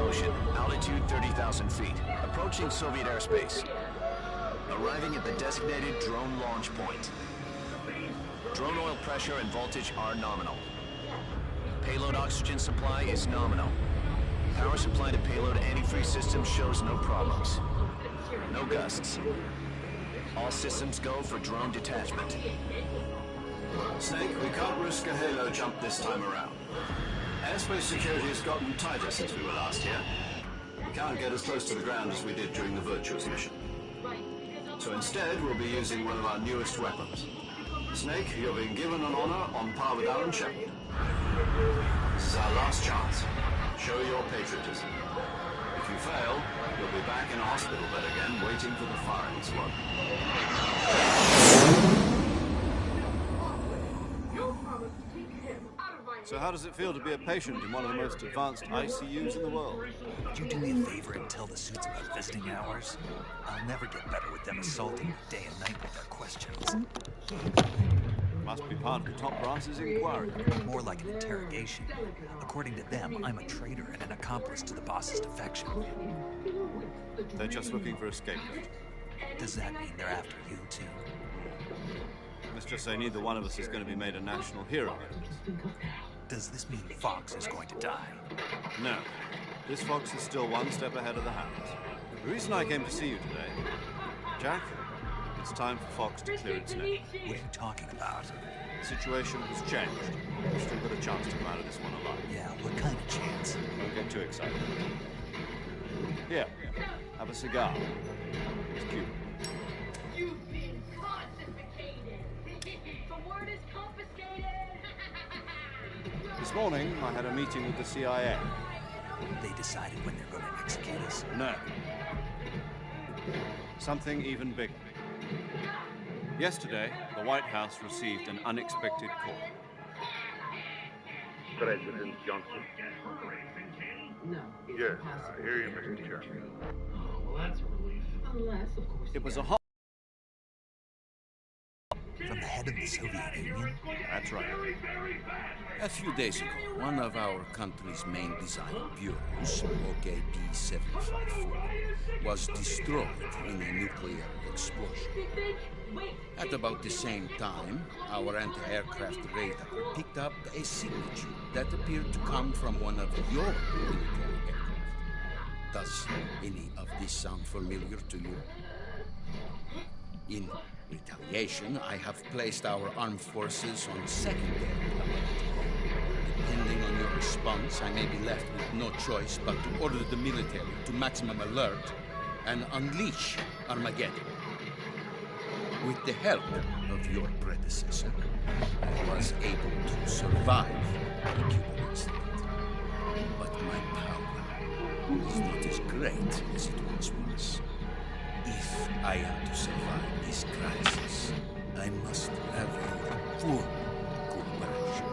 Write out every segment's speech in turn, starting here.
Ocean, altitude 30,000 feet, approaching Soviet airspace. Arriving at the designated drone launch point. Drone oil pressure and voltage are nominal. Payload oxygen supply is nominal. Power supply to payload antifreeze system shows no problems. No gusts. All systems go for drone detachment. Snake, we can't risk a halo jump this time around. Airspace security has gotten tighter since we were last here. We can't get as close to the ground as we did during the Virtuous mission. So instead, we'll be using one of our newest weapons. Snake, you're being given an honor on par with Alan Shepard. This is our last chance. Show your patriotism. If you fail, you'll be back in a hospital bed again, waiting for the firing squad. So how does it feel to be a patient in one of the most advanced ICUs in the world? Would you do me a favor and tell the suits about visiting hours? I'll never get better with them assaulting me day and night with their questions. Must be part of the top brass's inquiry. More like an interrogation. According to them, I'm a traitor and an accomplice to the boss's defection. They're just looking for escapists. Does that mean they're after you, too? Let's just say neither one of us is going to be made a national hero. Does this mean Fox is going to die? No. This Fox is still one step ahead of the Hounds. The reason I came to see you today, Jack, it's time for Fox to clear its name. What are you talking about? The situation has changed. We've still got a chance to come out of this one alive. Yeah, what kind of chance? Don't get too excited. Here, have a cigar. It's cute. You've been confiscated. The word is confiscated. This morning, I had a meeting with the CIA. They decided when they're going to execute us? No. Something even bigger. Yesterday, the White House received an unexpected call. President Johnson. No. Yes, I hear you, Mr. Chairman. Oh, well, that's a relief. Unless, of course, It was a hot... From the head of the Soviet Union? That's right. A few days ago, one of our country's main design bureaus, OKB-754, was destroyed in a nuclear explosion. At about the same time, our anti-aircraft radar picked up a signature that appeared to come from one of your military aircraft. Does any of this sound familiar to you? In retaliation, I have placed our armed forces on secondary alert. Depending on your response, I may be left with no choice but to order the military to maximum alert and unleash Armageddon. With the help of your predecessor, I was able to survive the Cuban incident. But my power is not as great as it once was. If I am to survive this crisis, I must have your full cooperation.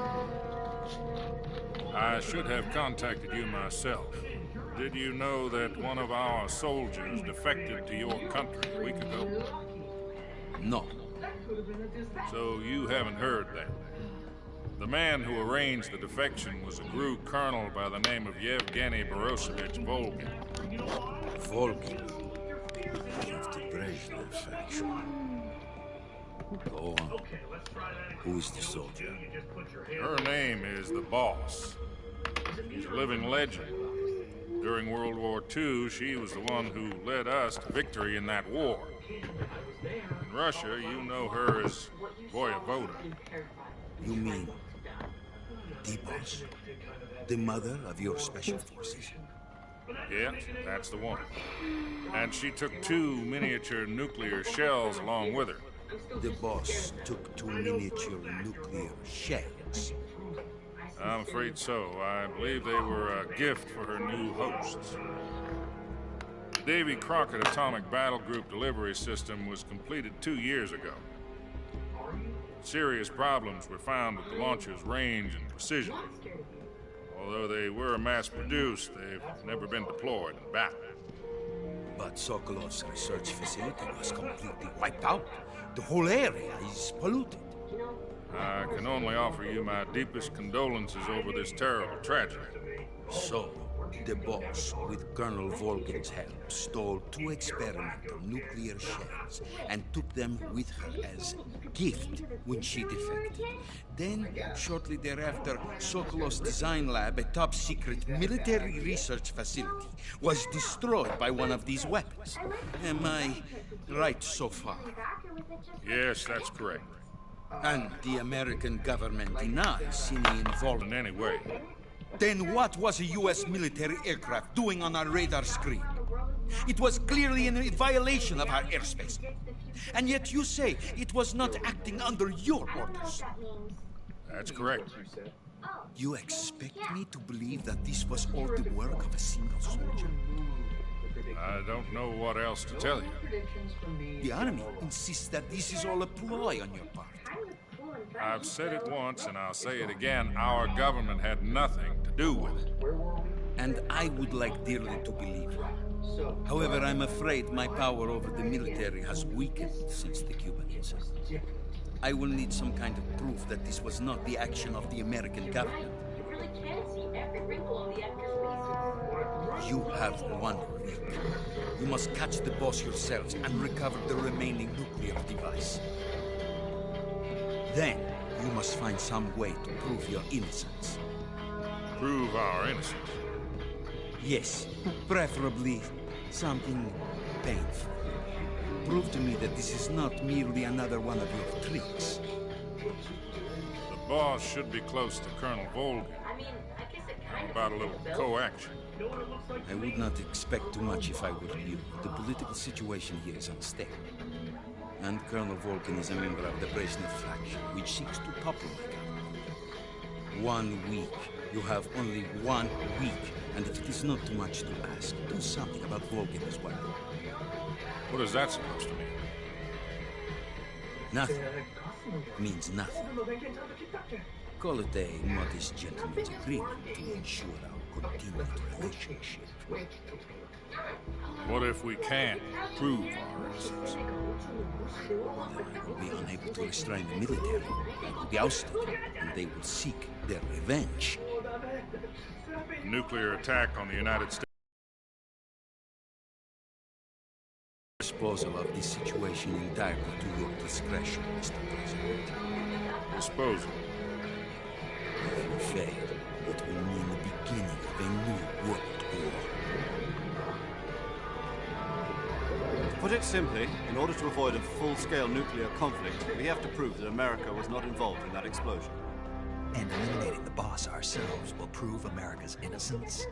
I should have contacted you myself. Did you know that one of our soldiers defected to your country a week ago? No. So you haven't heard that. The man who arranged the defection was a GRU colonel by the name of Yevgeny Borosovich Volgin. Volgin. Of the Brezhnev faction. Go on. Who is the soldier? Her name is the Boss. She's a living legend. During World War II, she was the one who led us to victory in that war. In Russia, you know her as Voyevoda. You mean the Boss? The mother of your special forces? Yes, that's the one. And she took 2 miniature nuclear shells along with her. The Boss took 2 miniature nuclear shells. I'm afraid so. I believe they were a gift for her new hosts. The Davy Crockett Atomic Battle Group delivery system was completed 2 years ago. Serious problems were found with the launcher's range and precision. Although they were mass-produced, they've never been deployed in battle. But Sokolov's research facility was completely wiped out. The whole area is polluted. I can only offer you my deepest condolences over this terrible tragedy. So, The boss, with Colonel Volgin's help, stole 2 experimental nuclear shells and took them with her as gift when she defected. Then, shortly thereafter, Sokolov's design lab, a top-secret military research facility, was destroyed by one of these weapons. Am I right so far? Yes, that's correct. And the American government denies any involvement. In any way. Then what was a U.S. military aircraft doing on our radar screen? It was clearly in violation of our airspace. And yet you say it was not acting under your orders. That's correct. You expect me to believe that this was all the work of a single soldier? I don't know what else to tell you. The army insists that this is all a ploy on your part. I've said it once and I'll say it again. Our government had nothing to do with it. And I would like dearly to believe you. However, I'm afraid my power over the military has weakened since the Cuban incident. I will need some kind of proof that this was not the action of the American government. You have 1 week. You must catch the boss yourselves and recover the remaining nuclear device. Then, you must find some way to prove your innocence. Prove our innocence? Yes, preferably something painful. Prove to me that this is not merely another one of your tricks. The boss should be close to Colonel Volgin. How about a little co-action? I would not expect too much if I were you. The political situation here is unstable. And Colonel Volgin is a member of the Brezhnev faction, which seeks to topple my government. 1 week. You have only 1 week. And if it is not too much to ask, do something about Volgin as well. What is that supposed to mean? Nothing. Means nothing. Call it a modest gentleman's agreement to ensure our continued relationship. What if we can't prove our innocence? Then I will be unable to restrain the military. I will be ousted, and they will seek their revenge. A nuclear attack on the United States. Disposal of this situation entirely to your discretion, Mr. President. Disposal. If you fail, it will mean the beginning of a new world war. To put it simply, in order to avoid a full-scale nuclear conflict, we have to prove that America was not involved in that explosion. And eliminating the boss ourselves will prove America's innocence?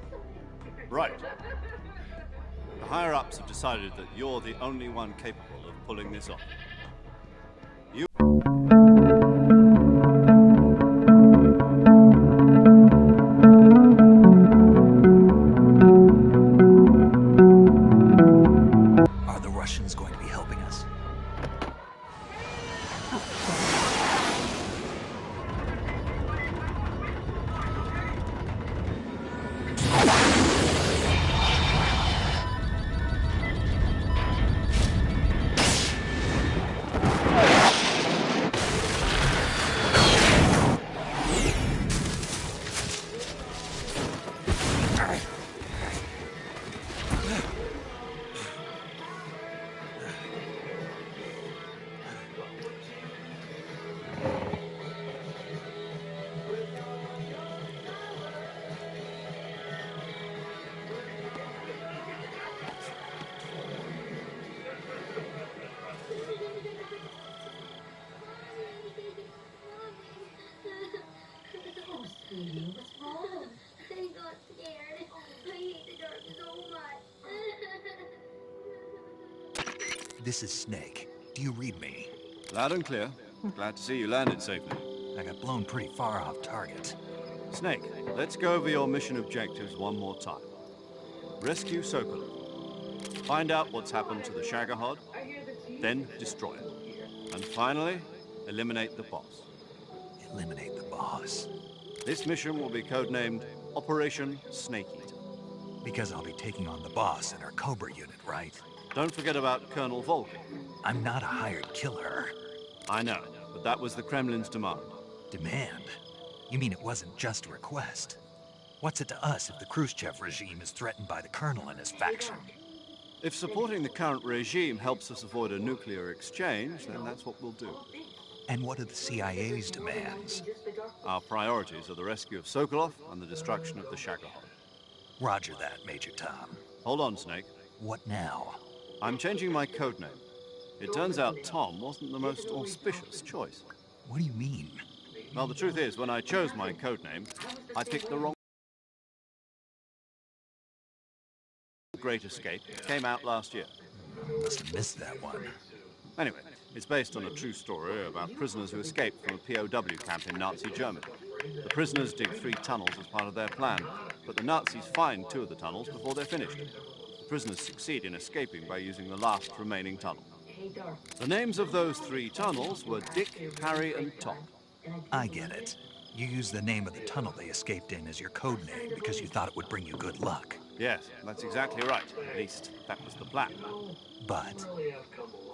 Right. The higher-ups have decided that you're the only one capable of pulling this off. Are the Russians going to be helping us? What's wrong? I got scared. I hate the dark so much. This is Snake. Do you read me? Loud and clear. Glad to see you landed safely. I got blown pretty far off target. Snake, let's go over your mission objectives one more time. Rescue Sokolov. Find out what's happened to the Shagohod, then destroy it. And finally, eliminate the boss. Eliminate the boss. This mission will be codenamed Operation Snake Eater. Because I'll be taking on the boss and our Cobra unit, right? Don't forget about Colonel Volgin. I'm not a hired killer. I know, but that was the Kremlin's demand. Demand? You mean it wasn't just a request? What's it to us if the Khrushchev regime is threatened by the Colonel and his faction? If supporting the current regime helps us avoid a nuclear exchange, then that's what we'll do. And what are the CIA's demands? Our priorities are the rescue of Sokolov and the destruction of the Shagohod. Roger that, Major Tom. Hold on, Snake. What now? I'm changing my codename. It turns out Tom wasn't the most auspicious choice. What do you mean? Well, the truth is, when I chose my codename, I picked the wrong... Great Escape came out last year. Must have missed that one. Anyway, it's based on a true story about prisoners who escaped from a POW camp in Nazi Germany. The prisoners dig 3 tunnels as part of their plan, but the Nazis find 2 of the tunnels before they're finished. The prisoners succeed in escaping by using the last remaining tunnel. The names of those 3 tunnels were Dick, Harry, and Tom. I get it. You used the name of the tunnel they escaped in as your code name because you thought it would bring you good luck. Yes, that's exactly right. At least, that was the plan. But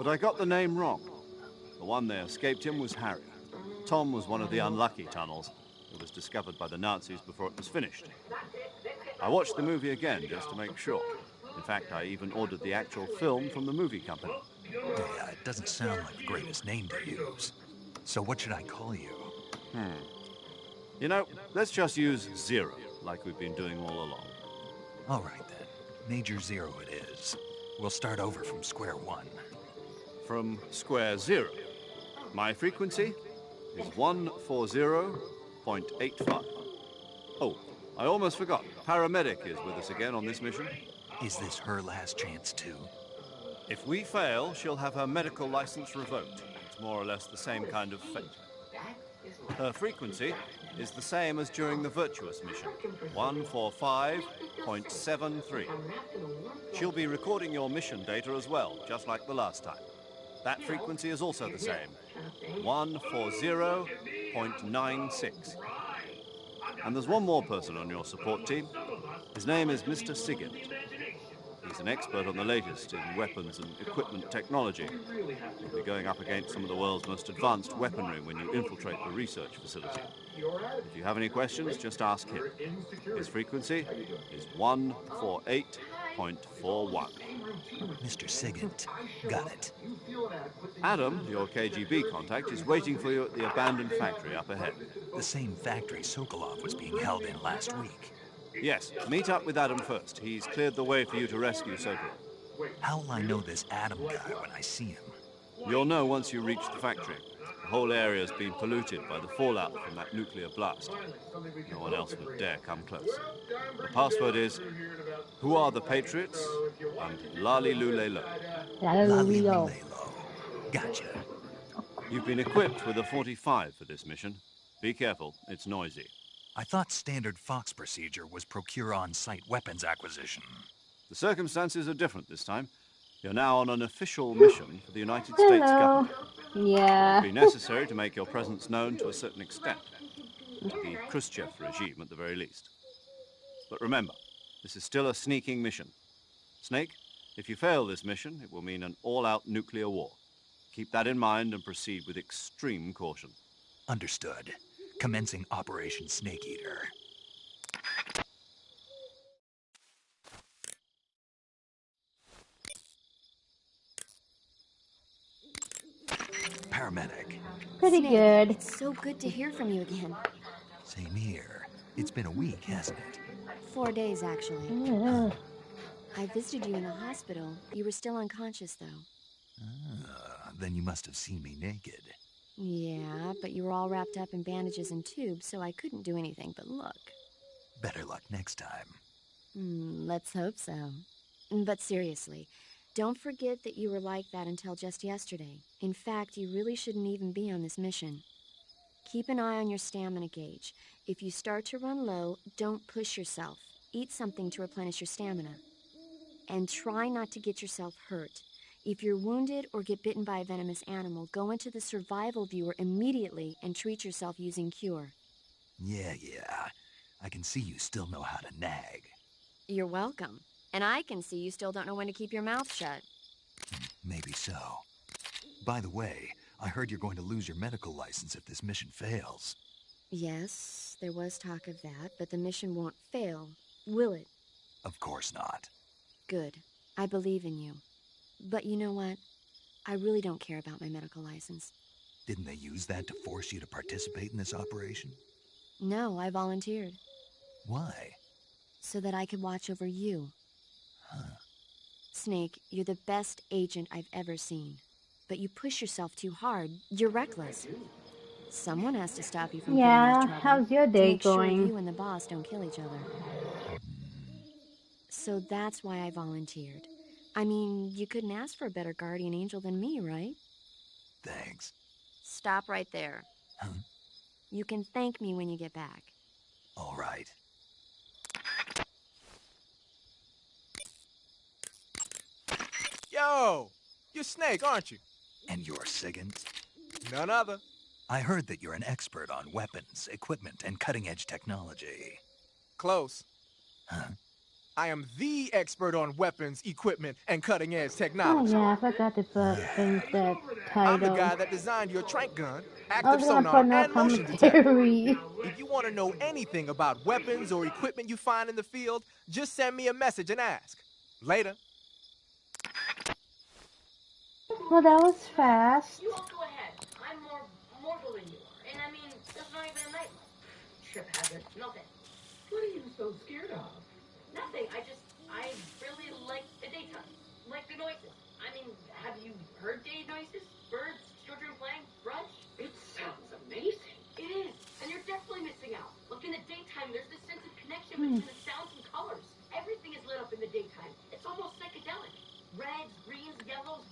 I got the name wrong. The one they escaped in was Harry. Tom was one of the unlucky tunnels. It was discovered by the Nazis before it was finished. I watched the movie again just to make sure. In fact, I even ordered the actual film from the movie company. yeah, it doesn't sound like the greatest name to use. So what should I call you? You know, let's just use Zero, like we've been doing all along. All right, then. Major Zero it is. We'll start over from square one. From square 0. My frequency is 140.85. Oh, I almost forgot. Paramedic is with us again on this mission. Is this her last chance, too? If we fail, she'll have her medical license revoked. It's more or less the same kind of fate. Her frequency is the same as during the Virtuous mission, 145.73. She'll be recording your mission data as well, just like the last time. That frequency is also the same, 140.96. And there's one more person on your support team. His name is Mr. Sigint. He's an expert on the latest in weapons and equipment technology. You'll be going up against some of the world's most advanced weaponry when you infiltrate the research facility. If you have any questions, just ask him. His frequency is 148.41. Mr. Sigint. Got it. Adam, your KGB contact, is waiting for you at the abandoned factory up ahead. The same factory Sokolov was being held in last week. Yes, meet up with Adam first. He's cleared the way for you to rescue Sokolov. How will I know this Adam guy when I see him? You'll know once you reach the factory. The whole area's been polluted by the fallout from that nuclear blast. No one else would dare come close. The password is, "Who are the Patriots?" and "Lali Lulelo." Lalilulelo. Gotcha. You've been equipped with a 45 for this mission. Be careful, it's noisy. I thought standard Fox procedure was procure on-site weapons acquisition. The circumstances are different this time. You're now on an official mission for the United States government. Yeah. It will be necessary to make your presence known to a certain extent. To the Khrushchev regime, at the very least. But remember, this is still a sneaking mission. Snake, if you fail this mission, it will mean an all-out nuclear war. Keep that in mind and proceed with extreme caution. Understood. Commencing Operation Snake Eater. Paramedic. Pretty good. It's so good to hear from you again. Same here. It's been a week, hasn't it? 4 days, actually. Yeah. I visited you in the hospital. You were still unconscious, though. Then you must have seen me naked. Yeah, but you were all wrapped up in bandages and tubes, so I couldn't do anything but look. Better luck next time. Let's hope so. But seriously, don't forget that you were like that until just yesterday. In fact, you really shouldn't even be on this mission. Keep an eye on your stamina gauge. If you start to run low, don't push yourself. Eat something to replenish your stamina. And try not to get yourself hurt. If you're wounded or get bitten by a venomous animal, go into the survival viewer immediately and treat yourself using Cure. Yeah. I can see you still know how to nag. You're welcome. And I can see you still don't know when to keep your mouth shut. Maybe so. By the way, I heard you're going to lose your medical license if this mission fails. Yes, there was talk of that, but the mission won't fail, will it? Of course not. Good. I believe in you. But you know what? I really don't care about my medical license. Didn't they use that to force you to participate in this operation? No, I volunteered. Why? So that I could watch over you. Huh. Snake, you're the best agent I've ever seen. But you push yourself too hard. You're reckless. Someone has to stop you from getting into trouble. How's your to day make sure going? you and the boss don't kill each other. So that's why I volunteered. I mean, you couldn't ask for a better guardian angel than me, right? Thanks. Stop right there. Huh? You can thank me when you get back. All right. Yo! You're Snake, aren't you? And you're Siggins? None other. I heard that you're an expert on weapons, equipment, and cutting-edge technology. Close. Huh? I am the expert on weapons, equipment, and cutting-edge Oh technology. yeah, I forgot to put in the I'm the title. guy that designed your trank gun, I active was gonna sonar, put no and motion detector. commentary. If you want to know anything about weapons or equipment you find in the field, just send me a message and ask. Later. Well, that was fast. You all go ahead. I'm more mortal than you are. And I mean, there's not even a night left. Ship hasn't. Nothing. What are you so scared of? Nothing. I really like the daytime. Like the noises. I mean, have you heard day noises? Birds, children playing, brunch? It sounds amazing. It is. And you're definitely missing out. Look, in the daytime, there's this sense of connection between the sounds and colors. Everything is lit up in the daytime. It's almost psychedelic. Reds, greens, yellows.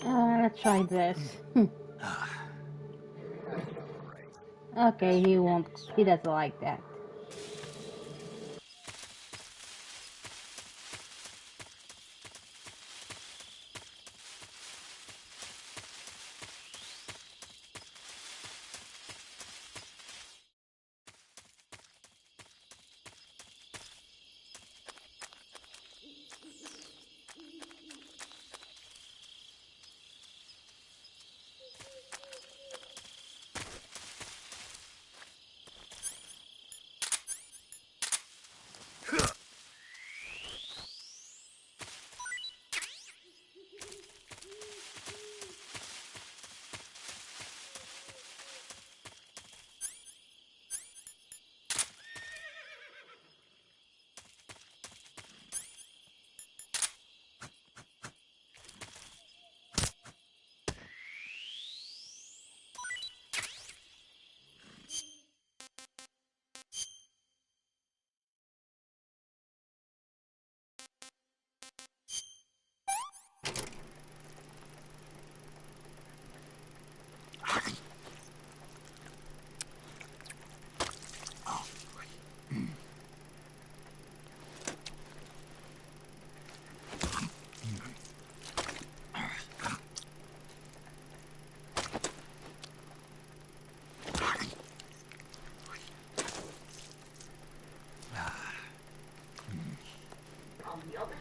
Let's try this. Okay, he won't. He doesn't like that.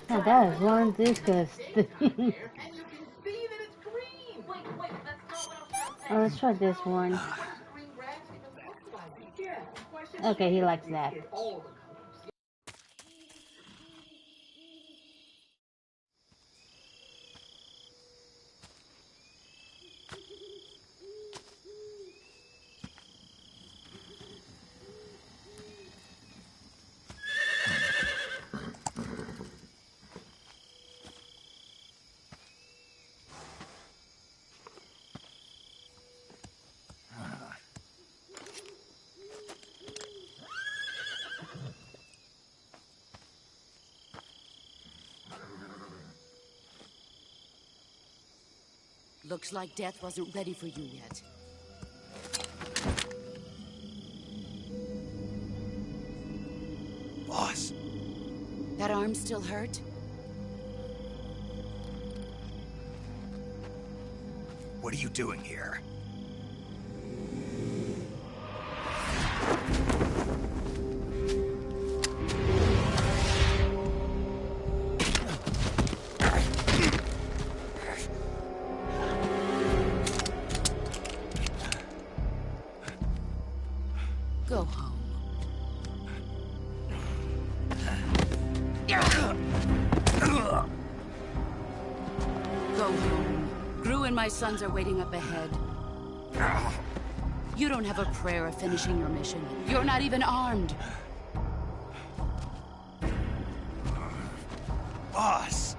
Now that is one disgusting. Oh, let's try this one. Okay, he likes that. Looks like death wasn't ready for you yet. Boss. That arm still hurt? What are you doing here? Go home. Go home. Gru and my sons are waiting up ahead. You don't have a prayer of finishing your mission. You're not even armed. Boss!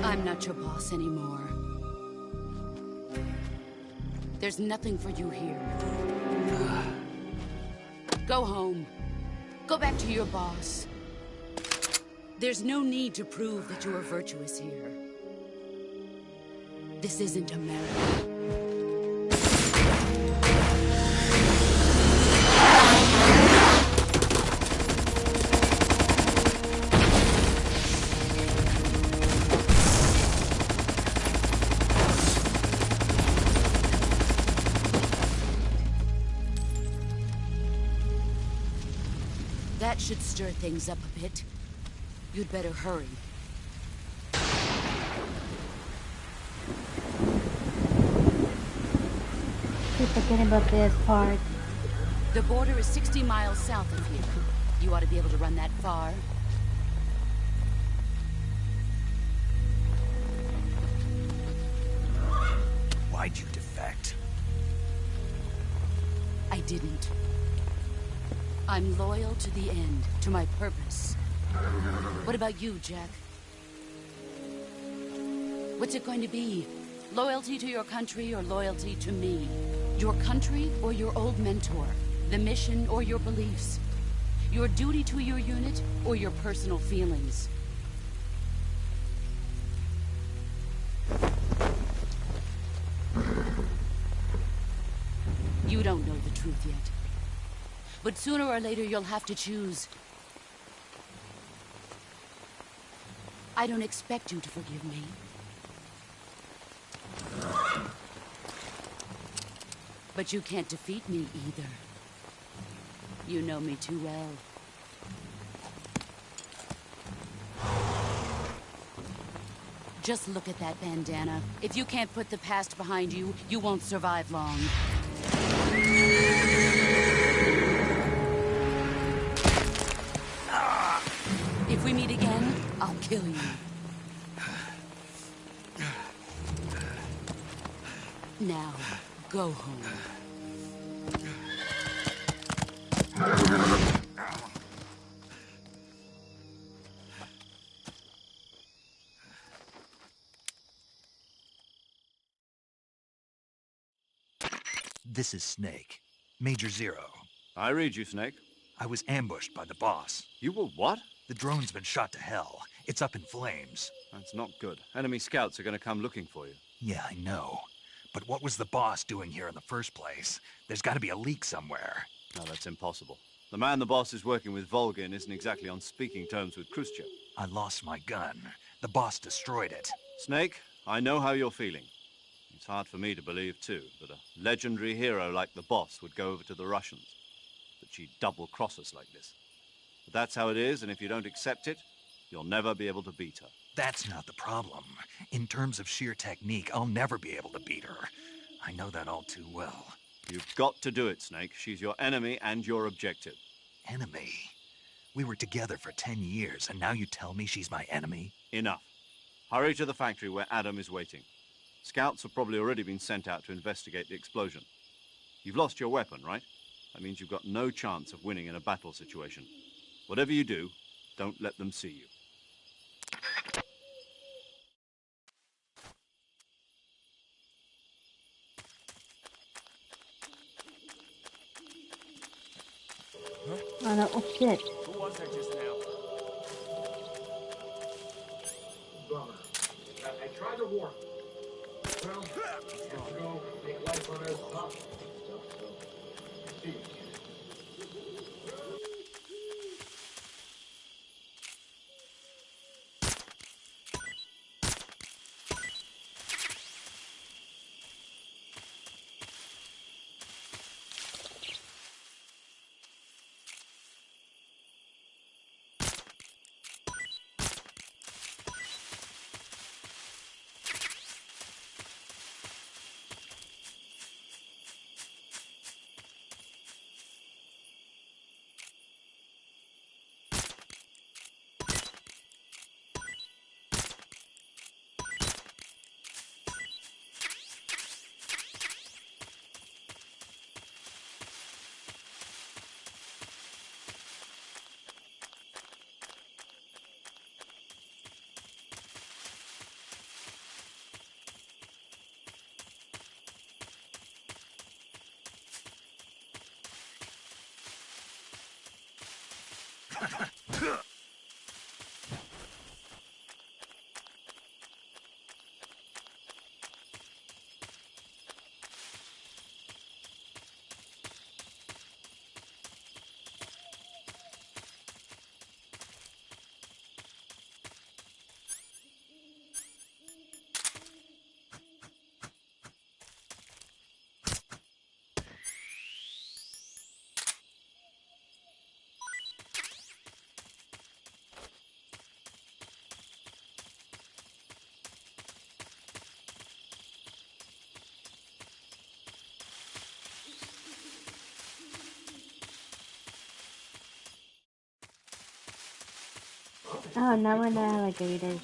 I'm not your boss anymore. There's nothing for you here. Go home. Go back to your boss. There's no need to prove that you are virtuous here. This isn't America. That should stir things up a bit. You'd better hurry. Keep forgetting about this part. The border is 60 miles south of here. You ought to be able to run that far. Why'd you defect? I didn't. I'm loyal to the end, to my purpose. What about you, Jack? What's it going to be? Loyalty to your country or loyalty to me? Your country or your old mentor? The mission or your beliefs? Your duty to your unit or your personal feelings? You don't know the truth yet. But sooner or later, you'll have to choose. I don't expect you to forgive me. But you can't defeat me either. You know me too well. Just look at that bandana. If you can't put the past behind you, you won't survive long. If we meet again, I'll kill you. Now, go home. This is Snake. Major Zero. I read you, Snake. I was ambushed by the boss. You were what? The drone's been shot to hell. It's up in flames. That's not good. Enemy scouts are going to come looking for you. Yeah, I know. But what was the boss doing here in the first place? There's got to be a leak somewhere. No, that's impossible. The man the boss is working with, Volgin, isn't exactly on speaking terms with Khrushchev. I lost my gun. The boss destroyed it. Snake, I know how you're feeling. It's hard for me to believe, too, that a legendary hero like the boss would go over to the Russians. That she'd double-cross us like this. But that's how it is, and if you don't accept it, you'll never be able to beat her. That's not the problem. In terms of sheer technique, I'll never be able to beat her. I know that all too well. You've got to do it, Snake. She's your enemy and your objective. Enemy? We were together for 10 years, and now you tell me she's my enemy? Enough. Hurry to the factory where Adam is waiting. Scouts have probably already been sent out to investigate the explosion. You've lost your weapon, right? That means you've got no chance of winning in a battle situation. Whatever you do, don't let them see you. Oh no, oh shit. Who was that just now? Bummer. I tried to warn you. Well, you have to go make life on Earth tough. So, see you. Oh, now we're in the alligators.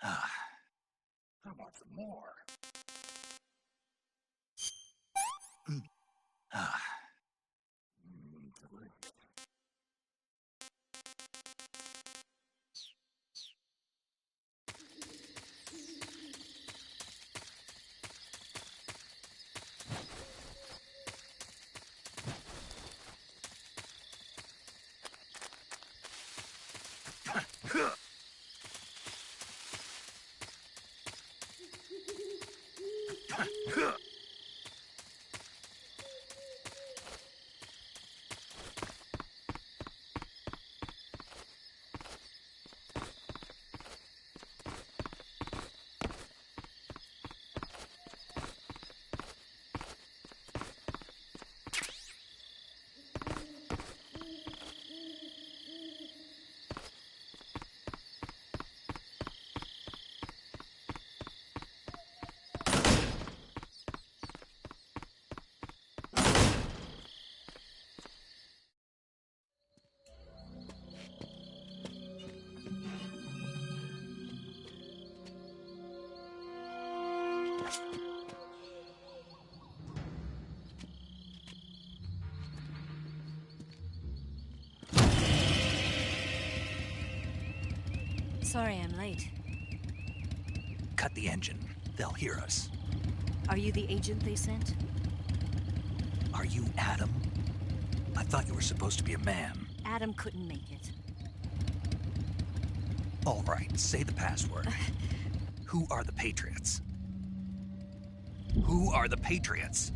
I want some more. Sorry I'm late. Cut the engine. They'll hear us. Are you the agent they sent? Are you Adam? I thought you were supposed to be a man. Adam couldn't make it. All right, say the password. Who are the Patriots? Who are the Patriots?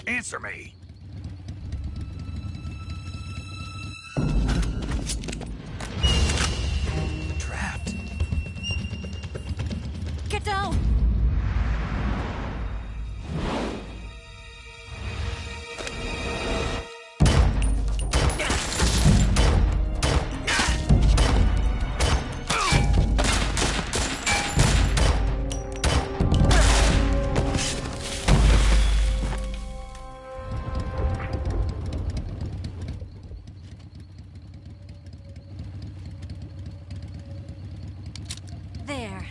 Answer me! Trapped. Get down! There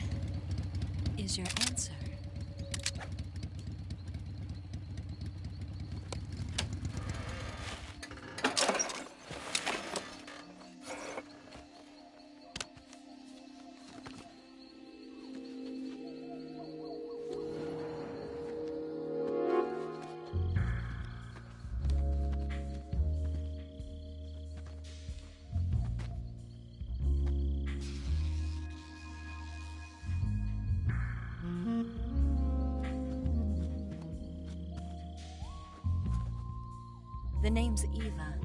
is your answer. The name's Eva.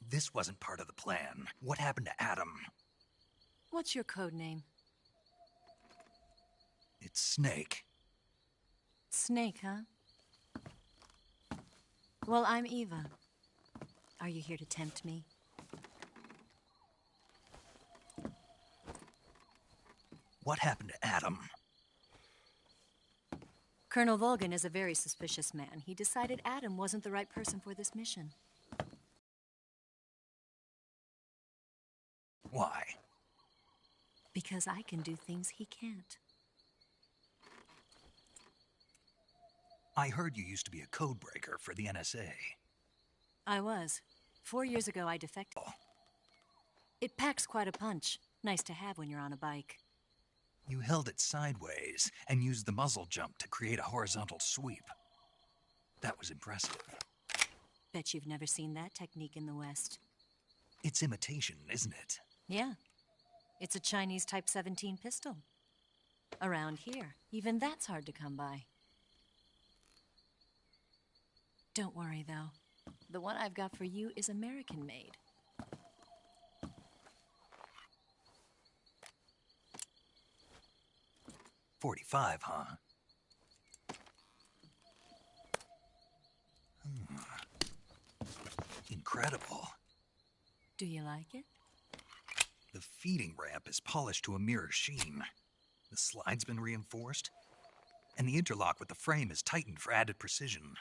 This wasn't part of the plan. What happened to Adam? What's your code name? It's Snake. Snake, huh? Well, I'm Eva. Are you here to tempt me? What happened to Adam? Colonel Volgin is a very suspicious man. He decided Adam wasn't the right person for this mission. Why? Because I can do things he can't. I heard you used to be a codebreaker for the NSA. I was. 4 years ago, I defected. It packs quite a punch. Nice to have when you're on a bike. You held it sideways and used the muzzle jump to create a horizontal sweep. That was impressive. Bet you've never seen that technique in the West. It's imitation, isn't it? Yeah. It's a Chinese Type 17 pistol. Around here, even that's hard to come by. Don't worry, though. The one I've got for you is American-made. .45, huh? Incredible. incredible. Do you like it? The feeding ramp is polished to a mirror sheen. The slide's been reinforced, and the interlock with the frame is tightened for added precision.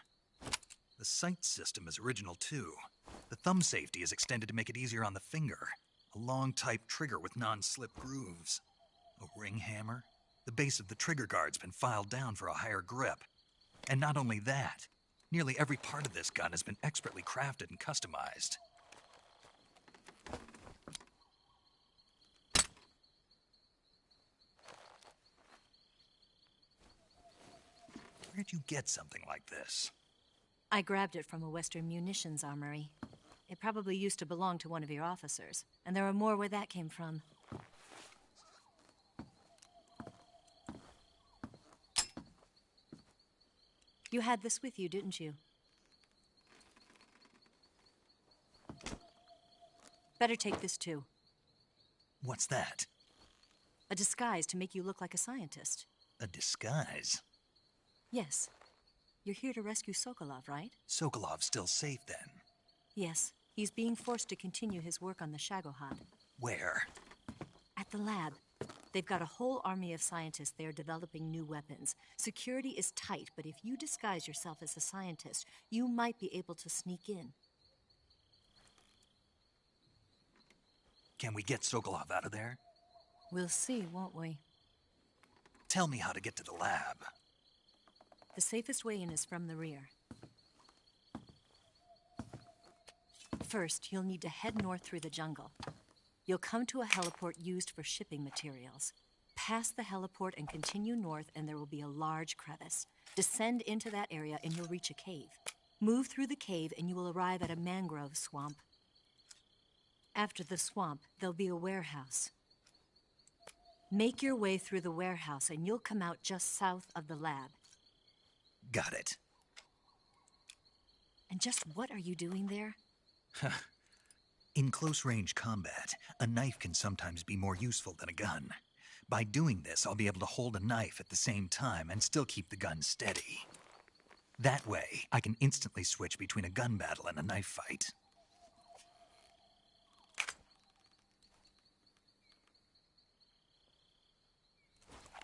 The sight system is original too. The thumb safety is extended to make it easier on the finger. A long type trigger with non-slip grooves. A ring hammer. The base of the trigger guard's been filed down for a higher grip. And not only that, nearly every part of this gun has been expertly crafted and customized. Where'd you get something like this? I grabbed it from a Western munitions armory. It probably used to belong to one of your officers, and there are more where that came from. You had this with you, didn't you? Better take this too. What's that? A disguise to make you look like a scientist. A disguise? Yes. You're here to rescue Sokolov, right? Sokolov's still safe then? Yes. He's being forced to continue his work on the Shagohod. Where? At the lab. They've got a whole army of scientists there developing new weapons. Security is tight, but if you disguise yourself as a scientist, you might be able to sneak in. Can we get Sokolov out of there? We'll see, won't we? Tell me how to get to the lab. The safest way in is from the rear. First, you'll need to head north through the jungle. You'll come to a heliport used for shipping materials. Pass the heliport and continue north, and there will be a large crevice. Descend into that area, and you'll reach a cave. Move through the cave, and you will arrive at a mangrove swamp. After the swamp, there'll be a warehouse. Make your way through the warehouse, and you'll come out just south of the lab. Got it. And just what are you doing there? In close-range combat, a knife can sometimes be more useful than a gun. By doing this, I'll be able to hold a knife at the same time and still keep the gun steady. That way, I can instantly switch between a gun battle and a knife fight.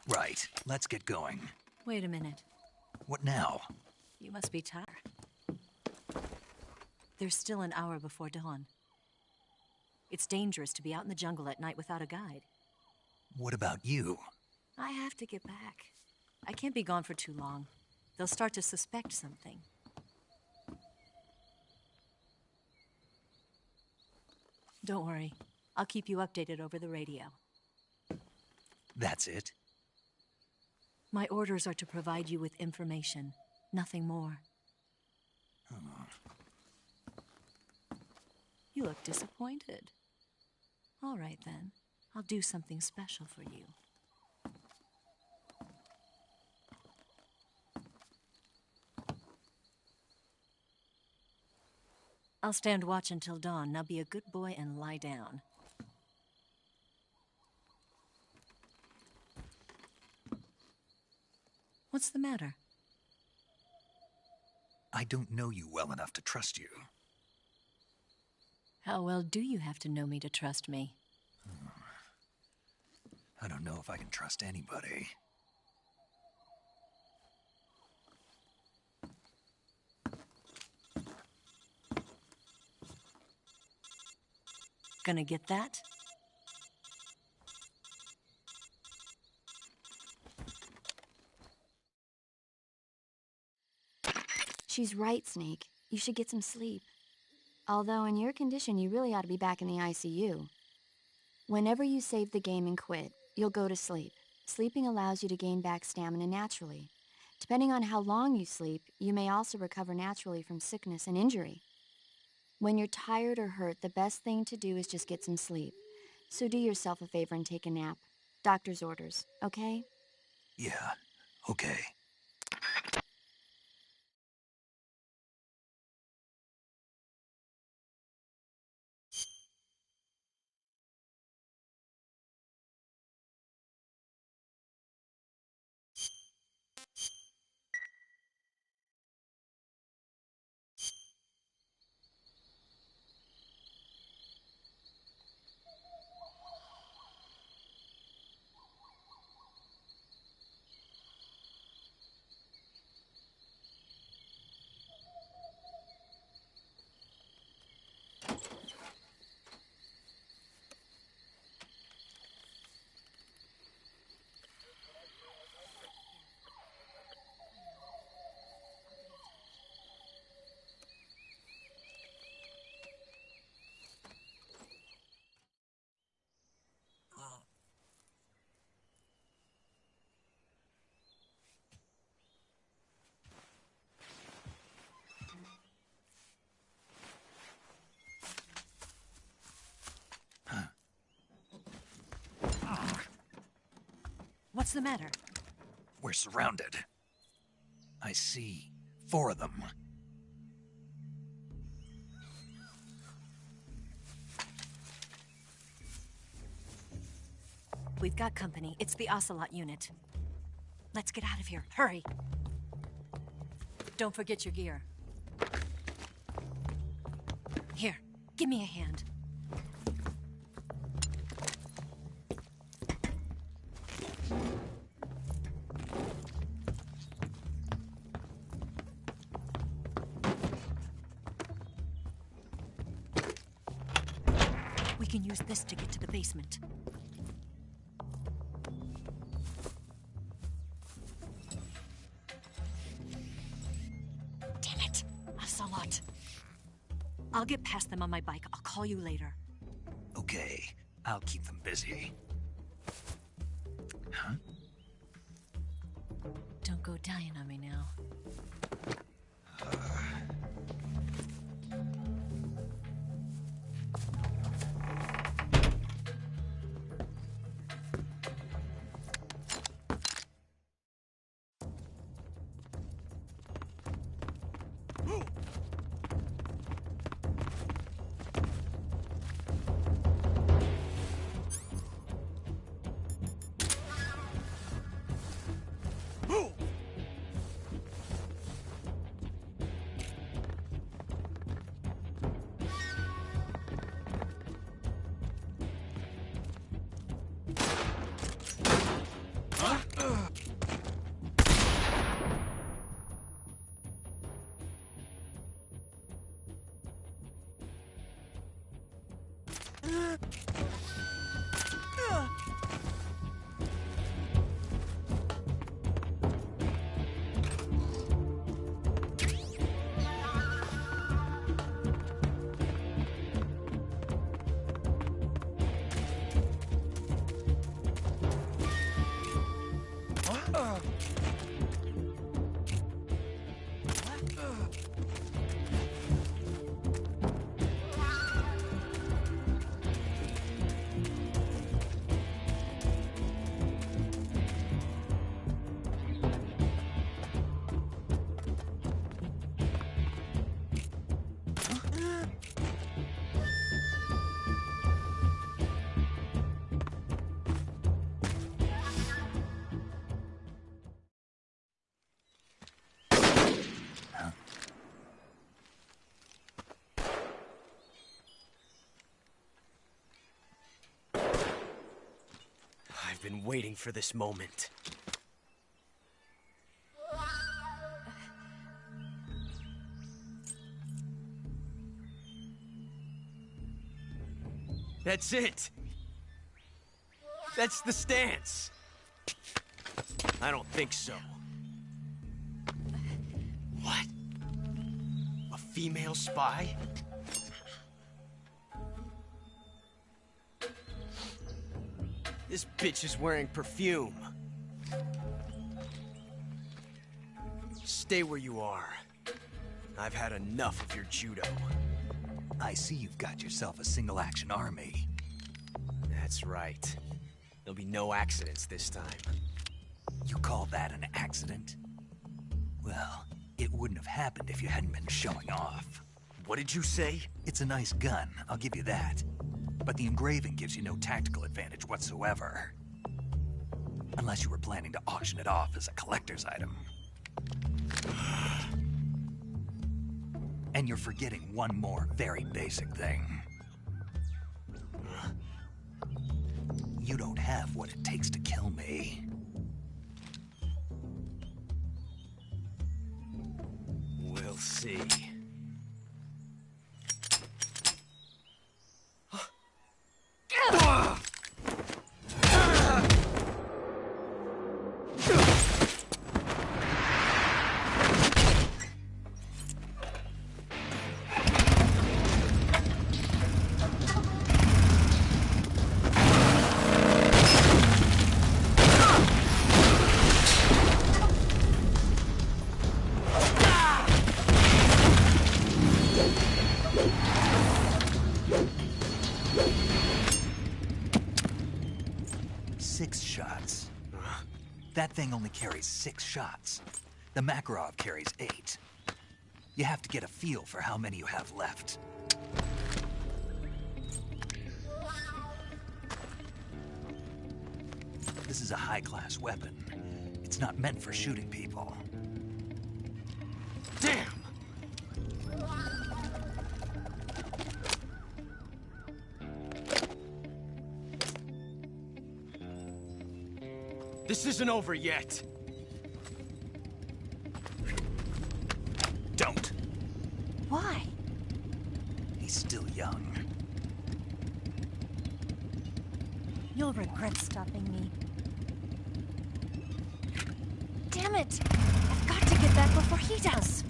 Right, let's get going. Wait a minute. What now? You must be tired. There's still an hour before dawn. It's dangerous to be out in the jungle at night without a guide. What about you? I have to get back. I can't be gone for too long. They'll start to suspect something. Don't worry. I'll keep you updated over the radio. That's it? My orders are to provide you with information. Nothing more. You look disappointed. All right, then. I'll do something special for you. I'll stand watch until dawn. Now be a good boy and lie down. What's the matter? I don't know you well enough to trust you. How well do you have to know me to trust me? I don't know if I can trust anybody. Gonna get that? She's right, Snake. You should get some sleep. Although in your condition, you really ought to be back in the ICU. Whenever you save the game and quit, you'll go to sleep. Sleeping allows you to gain back stamina naturally. Depending on how long you sleep, you may also recover naturally from sickness and injury. When you're tired or hurt, the best thing to do is just get some sleep. So do yourself a favor and take a nap. Doctor's orders, okay? Yeah, okay. What's the matter? We're surrounded. I see 4 of them. We've got company. It's the Ocelot unit. Let's get out of here. Hurry. Don't forget your gear. Here, give me a hand. We can use this to get to the basement. Damn it! Ocelot. I'll get past them on my bike. I'll call you later. Okay, I'll keep them busy. Huh? Don't go dying on me now. I've been waiting for this moment. That's it. That's the stance. I don't think so. What? A female spy? This bitch is wearing perfume. Stay where you are. I've had enough of your judo. I see you've got yourself a single-action army. That's right. There'll be no accidents this time. You call that an accident? Well, it wouldn't have happened if you hadn't been showing off. What did you say? It's a nice gun, I'll give you that. But the engraving gives you no tactical advantage whatsoever. Unless you were planning to auction it off as a collector's item. And you're forgetting one more very basic thing. You don't have what it takes to kill me. We'll see. That thing only carries 6 shots. The Makarov carries 8. You have to get a feel for how many you have left. This is a high-class weapon. It's not meant for shooting people. Damn! This isn't over yet. Don't. Why? He's still young. You'll regret stopping me. Damn it! I've got to get back before he does.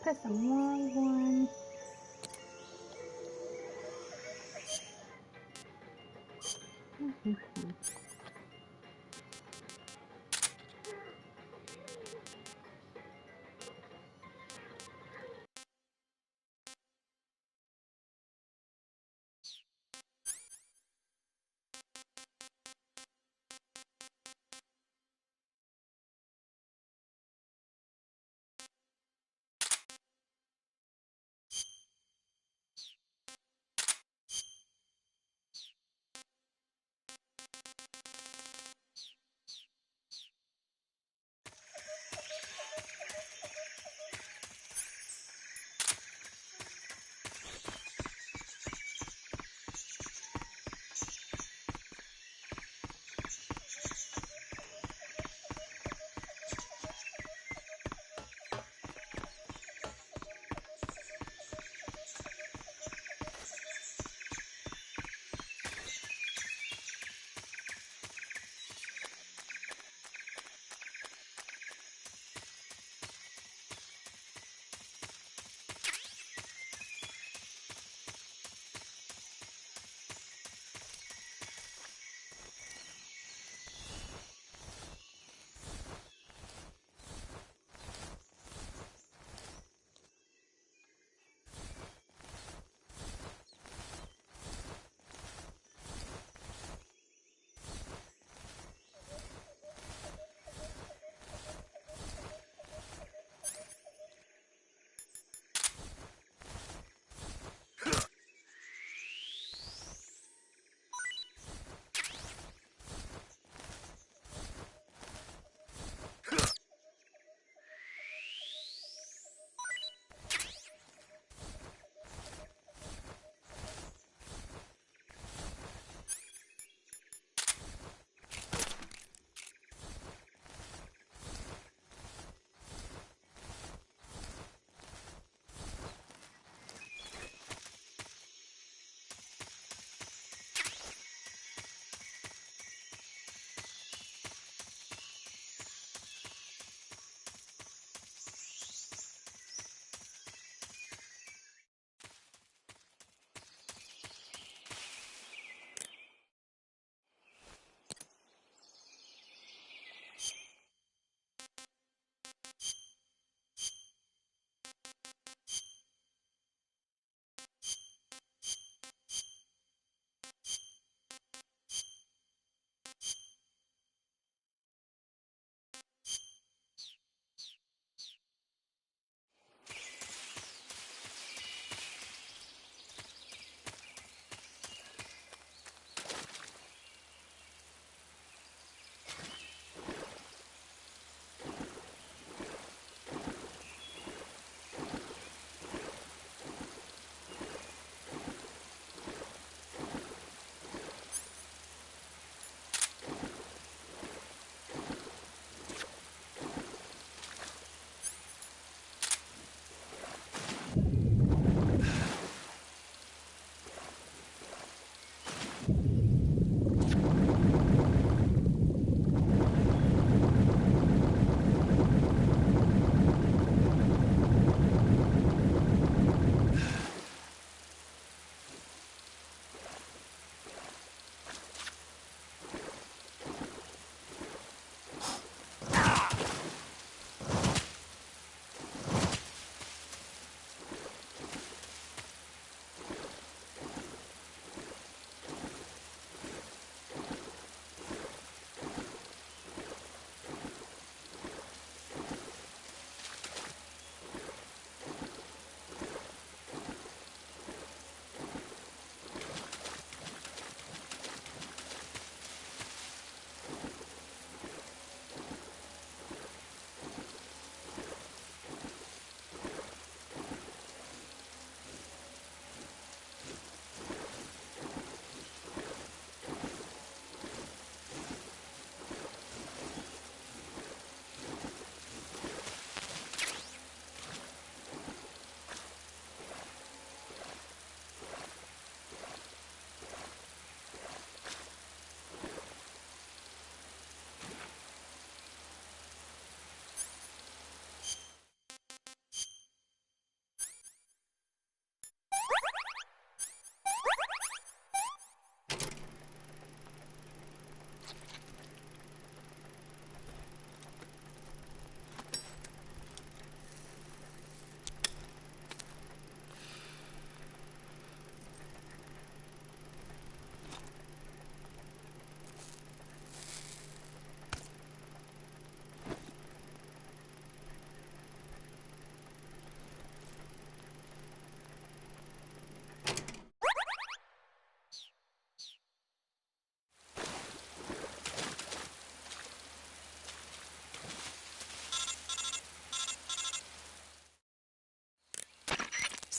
Press the wrong one.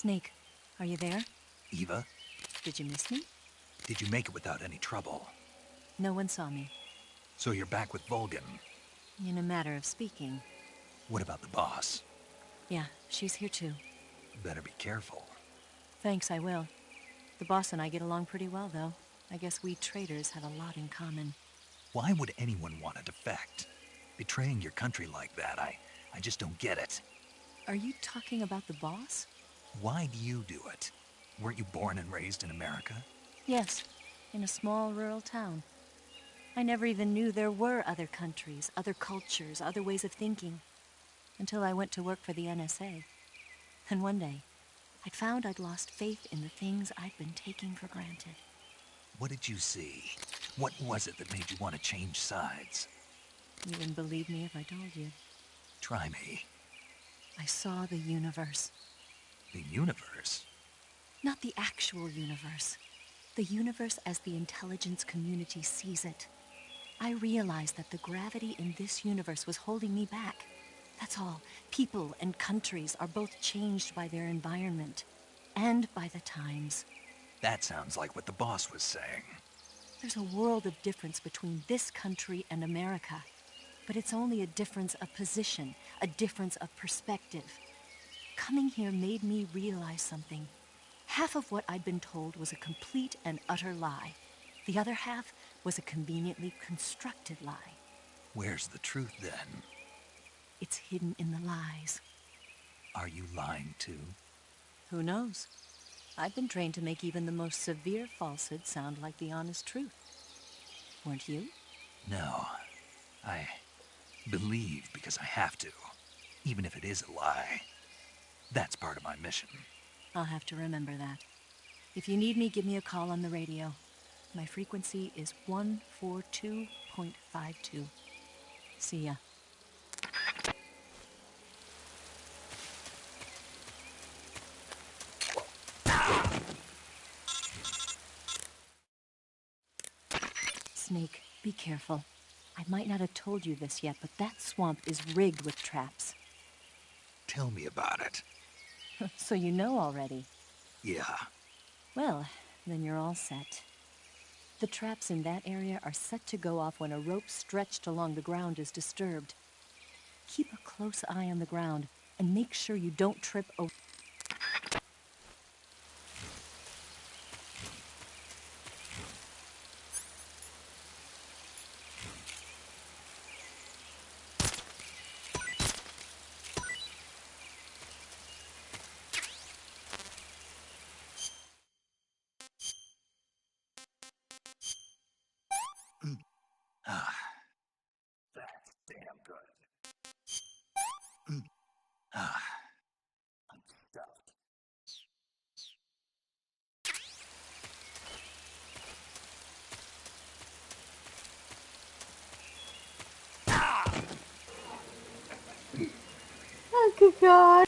Snake, are you there? Eva, Did you miss me? did you make it without any trouble? No one saw me. So you're back with Vulcan. In a matter of speaking. What about the boss? Yeah, she's here too. Better be careful. Thanks, I will. The boss and I get along pretty well, though. I guess we traitors have a lot in common. Why would anyone want to defect? Betraying your country like that, I just don't get it. Are you talking about the boss? Why do you do it? Weren't you born and raised in America? Yes, in a small rural town. I never even knew there were other countries, other cultures, other ways of thinking. Until I went to work for the NSA. And one day, I'd found I'd lost faith in the things I'd been taking for granted. What did you see? What was it that made you want to change sides? You wouldn't believe me if I told you. Try me. I saw the universe. The universe? Not the actual universe. The universe as the intelligence community sees it. I realized that the gravity in this universe was holding me back. That's all. People and countries are both changed by their environment. And by the times. That sounds like what the boss was saying. There's a world of difference between this country and America. But it's only a difference of position, a difference of perspective. Coming here made me realize something. Half of what I'd been told was a complete and utter lie. The other half was a conveniently constructed lie. Where's the truth, then? It's hidden in the lies. Are you lying, too? Who knows? I've been trained to make even the most severe falsehood sound like the honest truth. Weren't you? No. I believe because I have to, even if it is a lie. That's part of my mission. I'll have to remember that. If you need me, give me a call on the radio. My frequency is 142.52. See ya. Snake, be careful. I might not have told you this yet, but that swamp is rigged with traps. Tell me about it. So you know already? Yeah. Well, then you're all set. The traps in that area are set to go off when a rope stretched along the ground is disturbed. Keep a close eye on the ground and make sure you don't trip over. That's damn good. I'm stuffed. Oh, good God.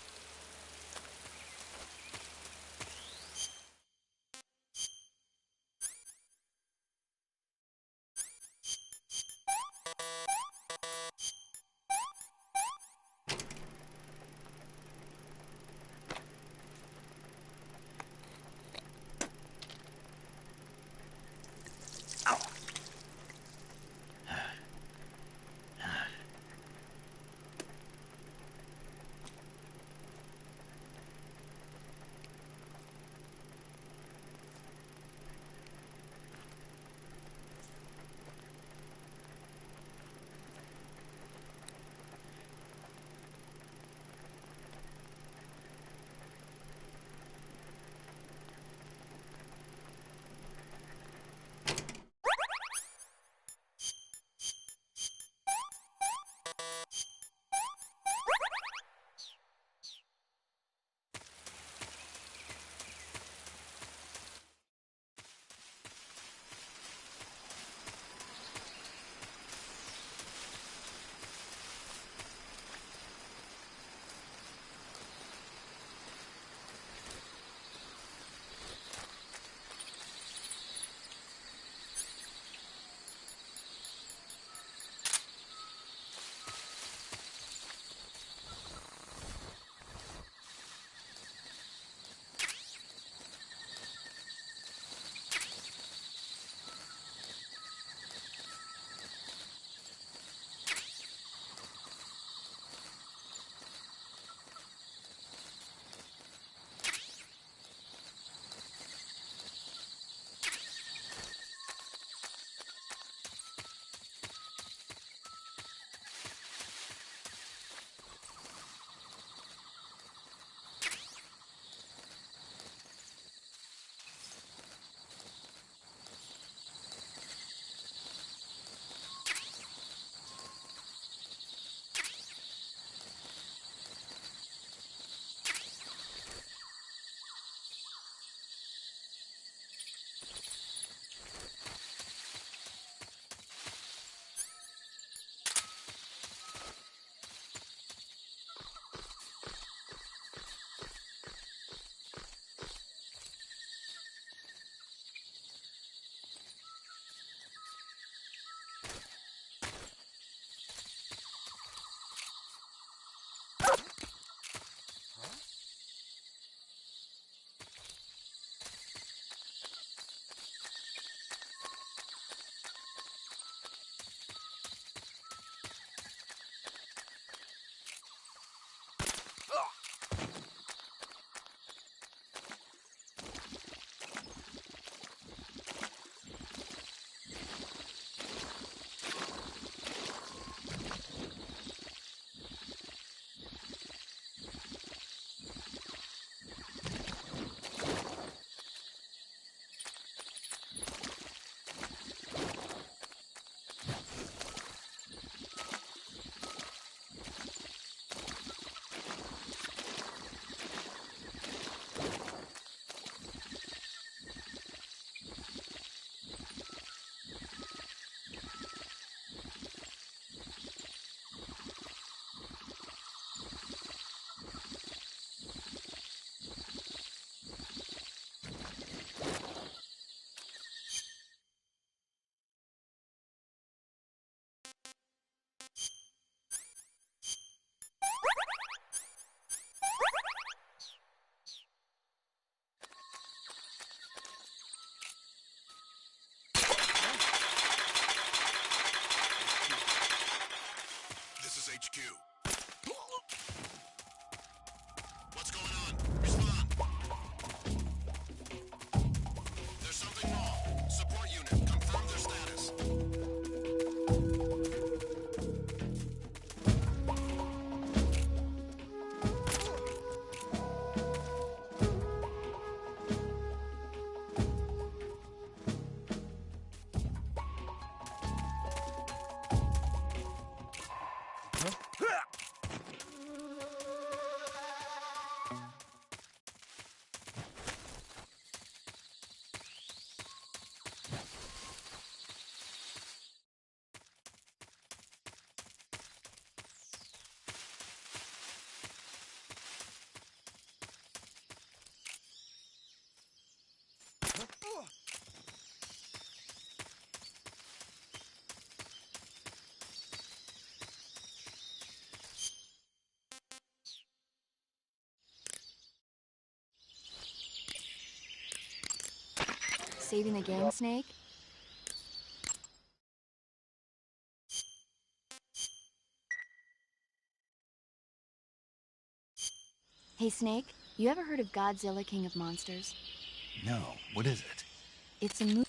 saving the game, Snake? Hey, Snake, you ever heard of Godzilla, King of Monsters? No, what is it? It's a movie.